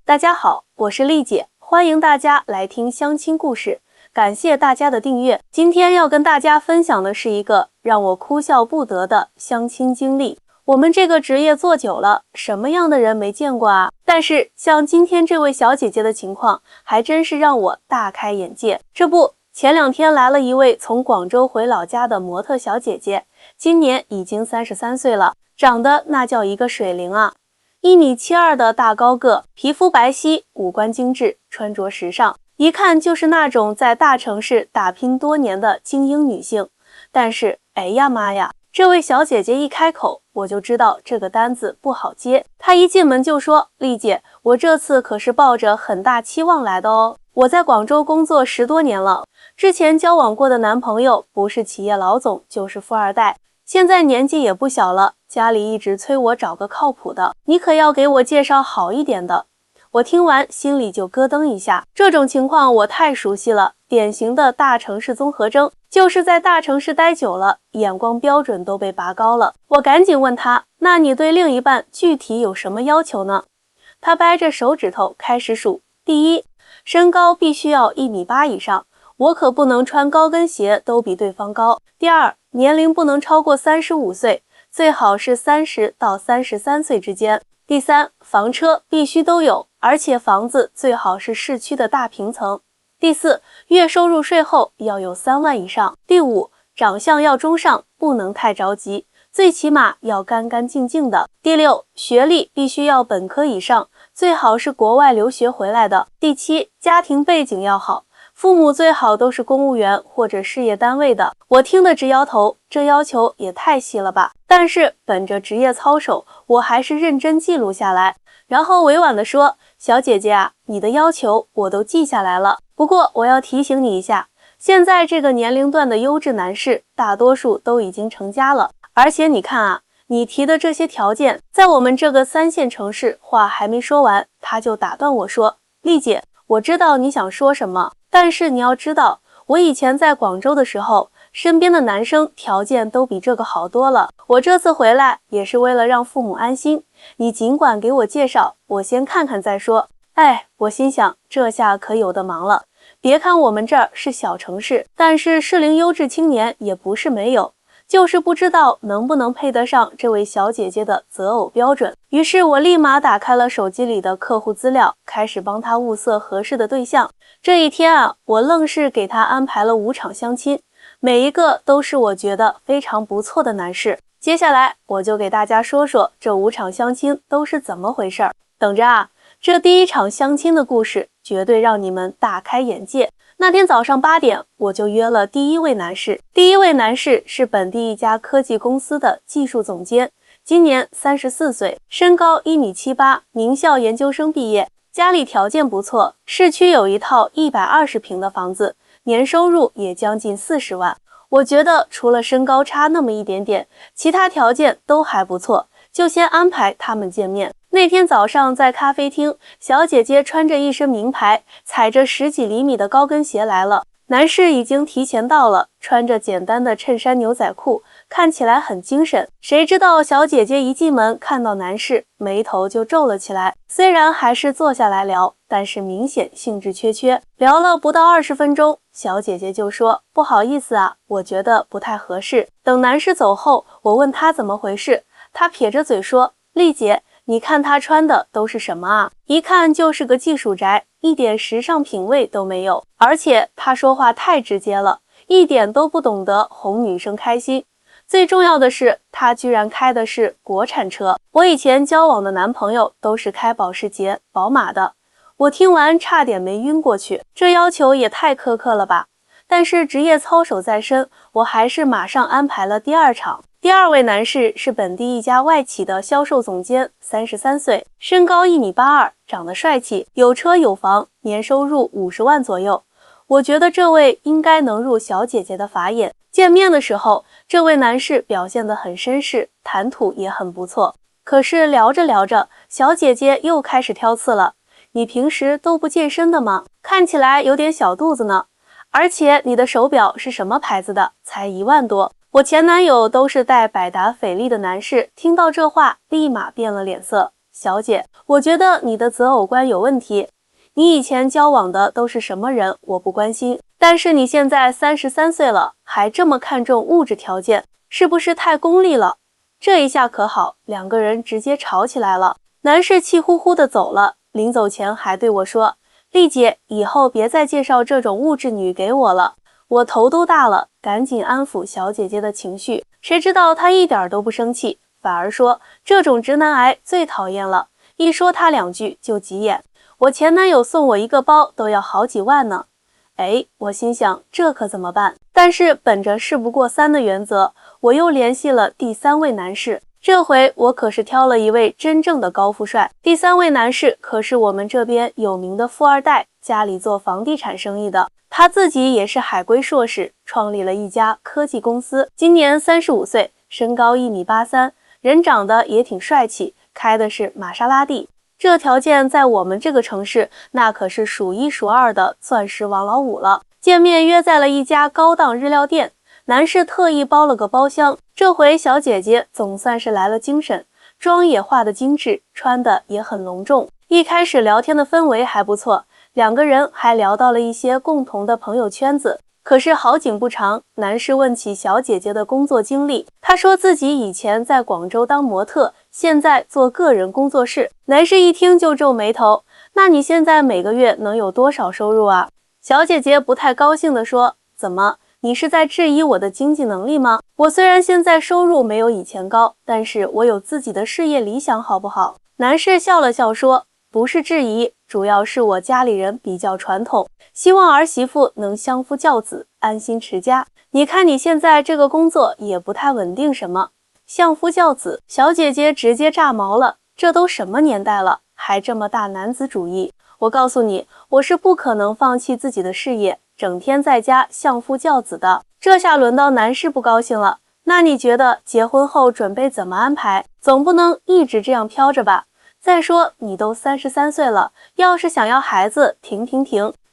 大家好，我是丽姐，欢迎大家来听相亲故事，感谢大家的订阅。今天要跟大家分享的是一个让我哭笑不得的相亲经历。我们这个职业做久了，什么样的人没见过啊？但是像今天这位小姐姐的情况，还真是让我大开眼界。这不，前2天来了一位从广州回老家的模特小姐姐，今年已经33岁了，长得那叫一个水灵啊！1.72米的大高个，皮肤白皙，五官精致，穿着时尚，一看就是那种在大城市打拼多年的精英女性。但是，哎呀妈呀，这位小姐姐一开口，我就知道这个单子不好接。她一进门就说：“丽姐，我这次可是抱着很大期望来的哦。我在广州工作10多年了，之前交往过的男朋友不是企业老总，就是富二代。现在年纪也不小了，家里一直催我找个靠谱的，你可要给我介绍好一点的。”我听完心里就咯噔一下，这种情况我太熟悉了，典型的大城市综合征，就是在大城市待久了，眼光标准都被拔高了。我赶紧问他，那你对另一半具体有什么要求呢？他掰着手指头开始数，第一，身高必须要1.8米以上，我可不能穿高跟鞋都比对方高。第二，年龄不能超过35岁，最好是30到33岁之间。第三，房车必须都有，而且房子最好是市区的大平层。第四，月收入税后要有3万以上。第五，长相要中上，不能太着急，最起码要干干净净的。第六，学历必须要本科以上，最好是国外留学回来的。第七，家庭背景要好，父母最好都是公务员或者事业单位的。我听得直摇头，这要求也太细了吧。但是本着职业操守，我还是认真记录下来，然后委婉地说，小姐姐啊，你的要求我都记下来了，不过我要提醒你一下，现在这个年龄段的优质男士大多数都已经成家了，而且你看啊，你提的这些条件在我们这个3线城市，话还没说完，他就打断我说，丽姐，我知道你想说什么，但是你要知道，我以前在广州的时候，身边的男生条件都比这个好多了。我这次回来也是为了让父母安心，你尽管给我介绍，我先看看再说。哎，我心想，这下可有的忙了。别看我们这儿是小城市，但是适龄优质青年也不是没有，就是不知道能不能配得上这位小姐姐的择偶标准。于是我立马打开了手机里的客户资料，开始帮她物色合适的对象。这一天啊，我愣是给她安排了5场相亲，每一个都是我觉得非常不错的男士。接下来我就给大家说说这5场相亲都是怎么回事儿。等着啊，这第1场相亲的故事绝对让你们大开眼界。那天早上8点，我就约了第1位男士。第1位男士是本地一家科技公司的技术总监，今年34岁，身高1.78米，名校研究生毕业，家里条件不错，市区有一套120平的房子，年收入也将近40万。我觉得除了身高差那么一点点，其他条件都还不错，就先安排他们见面。那天早上在咖啡厅，小姐姐穿着一身名牌，踩着10几厘米的高跟鞋来了。男士已经提前到了，穿着简单的衬衫牛仔裤，看起来很精神。谁知道小姐姐一进门看到男士，眉头就皱了起来。虽然还是坐下来聊，但是明显兴致缺缺。聊了不到20分钟，小姐姐就说，不好意思啊，我觉得不太合适。等男士走后，我问他怎么回事，他撇着嘴说，丽姐，你看他穿的都是什么啊？一看就是个技术宅，一点时尚品味都没有。而且他说话太直接了，一点都不懂得哄女生开心。最重要的是，他居然开的是国产车。我以前交往的男朋友都是开保时捷、宝马的。我听完差点没晕过去，这要求也太苛刻了吧。但是职业操守在身，我还是马上安排了第2场。第2位男士是本地一家外企的销售总监，33岁，身高1.82米，长得帅气，有车有房，年收入50万左右。我觉得这位应该能入小姐姐的法眼。见面的时候，这位男士表现得很绅士，谈吐也很不错。可是聊着聊着，小姐姐又开始挑刺了。你平时都不健身的吗？看起来有点小肚子呢。而且你的手表是什么牌子的？才1万多。我前男友都是戴百达翡丽的男士，听到这话立马变了脸色。小姐，我觉得你的择偶观有问题。你以前交往的都是什么人，我不关心。但是你现在33岁了，还这么看重物质条件，是不是太功利了？这一下可好，两个人直接吵起来了。男士气呼呼地走了，临走前还对我说：“丽姐，以后别再介绍这种物质女给我了。”我头都大了，赶紧安抚小姐姐的情绪。谁知道她一点都不生气，反而说这种直男癌最讨厌了，一说她2句就急眼。我前男友送我一个包都要好几万呢。哎，我心想这可怎么办？但是本着事不过三的原则，我又联系了第3位男士。这回我可是挑了一位真正的高富帅。第3位男士可是我们这边有名的富二代，家里做房地产生意的，他自己也是海归硕士，创立了一家科技公司，今年35岁，身高1.83米，人长得也挺帅气，开的是玛莎拉蒂。这条件在我们这个城市，那可是数1数2的钻石王老五了。见面约在了一家高档日料店，男士特意包了个包厢。这回小姐姐总算是来了精神，妆也化得精致，穿的也很隆重。一开始聊天的氛围还不错，两个人还聊到了一些共同的朋友圈子。可是好景不长，男士问起小姐姐的工作经历，她说自己以前在广州当模特，现在做个人工作室。男士一听就皱眉头，那你现在每个月能有多少收入啊？小姐姐不太高兴地说，怎么，你是在质疑我的经济能力吗？我虽然现在收入没有以前高，但是我有自己的事业理想，好不好？男士笑了笑说，不是质疑，主要是我家里人比较传统，希望儿媳妇能相夫教子，安心持家。你看你现在这个工作也不太稳定什么。相夫教子，小姐姐直接炸毛了，这都什么年代了，还这么大男子主义。我告诉你，我是不可能放弃自己的事业，整天在家相夫教子的。这下轮到男士不高兴了，那你觉得结婚后准备怎么安排？总不能一直这样飘着吧？再说你都33岁了，要是想要孩子，停！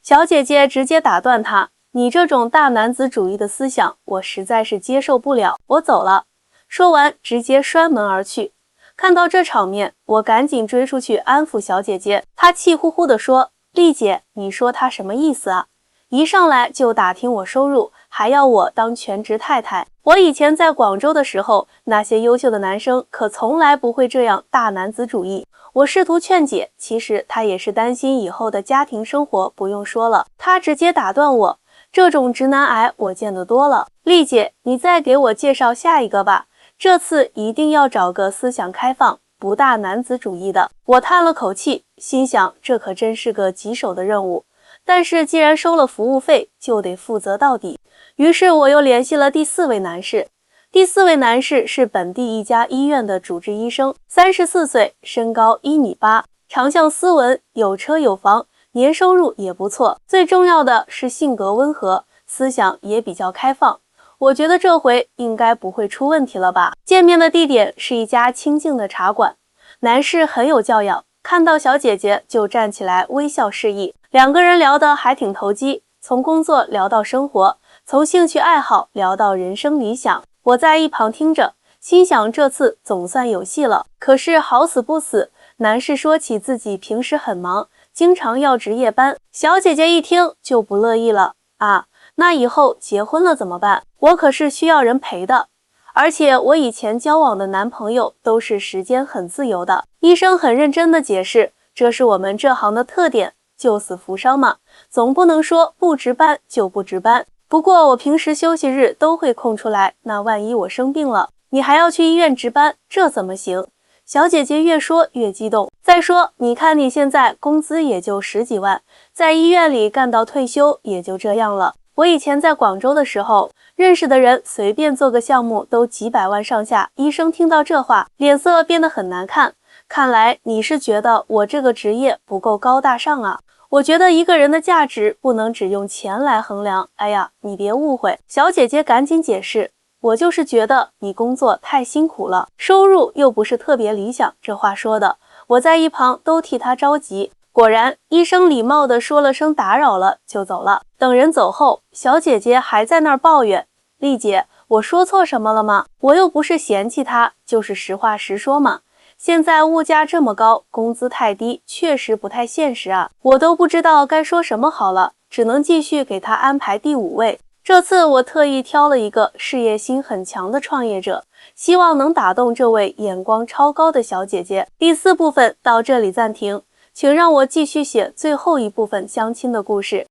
小姐姐直接打断他，你这种大男子主义的思想，我实在是接受不了，我走了。说完直接摔门而去。看到这场面，我赶紧追出去安抚小姐姐，她气呼呼地说，丽姐，你说她什么意思啊？一上来就打听我收入，还要我当全职太太。我以前在广州的时候，那些优秀的男生可从来不会这样大男子主义。我试图劝解，其实他也是担心以后的家庭生活，不用说了。他直接打断我，这种直男癌我见得多了。丽姐，你再给我介绍下一个吧，这次一定要找个思想开放、不大男子主义的。我叹了口气，心想这可真是个棘手的任务。但是既然收了服务费，就得负责到底。于是我又联系了第4位男士。第4位男士是本地一家医院的主治医生，34岁，身高1.8米，长相斯文，有车有房，年收入也不错。最重要的是性格温和，思想也比较开放。我觉得这回应该不会出问题了吧？见面的地点是一家清静的茶馆。男士很有教养，看到小姐姐就站起来微笑示意。两个人聊得还挺投机，从工作聊到生活，从兴趣爱好聊到人生理想。我在一旁听着，心想这次总算有戏了。可是好死不死，男士说起自己平时很忙，经常要值夜班。小姐姐一听就不乐意了啊，那以后结婚了怎么办？我可是需要人陪的。而且我以前交往的男朋友都是时间很自由的。医生很认真地解释，这是我们这行的特点，救死扶伤嘛，总不能说不值班就不值班。不过我平时休息日都会空出来，那万一我生病了，你还要去医院值班，这怎么行？小姐姐越说越激动。再说，你看你现在工资也就10几万，在医院里干到退休也就这样了。我以前在广州的时候，认识的人随便做个项目都几百万上下。医生听到这话，脸色变得很难看。看来你是觉得我这个职业不够高大上啊。我觉得一个人的价值不能只用钱来衡量。哎呀，你别误会。小姐姐赶紧解释，我就是觉得你工作太辛苦了，收入又不是特别理想。这话说的，我在一旁都替她着急。果然，医生礼貌地说了声打扰了，就走了。等人走后，小姐姐还在那儿抱怨，丽姐，我说错什么了吗？我又不是嫌弃她，就是实话实说嘛。现在物价这么高，工资太低，确实不太现实啊。我都不知道该说什么好了，只能继续给他安排第5位。这次我特意挑了一个事业心很强的创业者，希望能打动这位眼光超高的小姐姐。第4部分到这里暂停，请让我继续写最后一部分相亲的故事。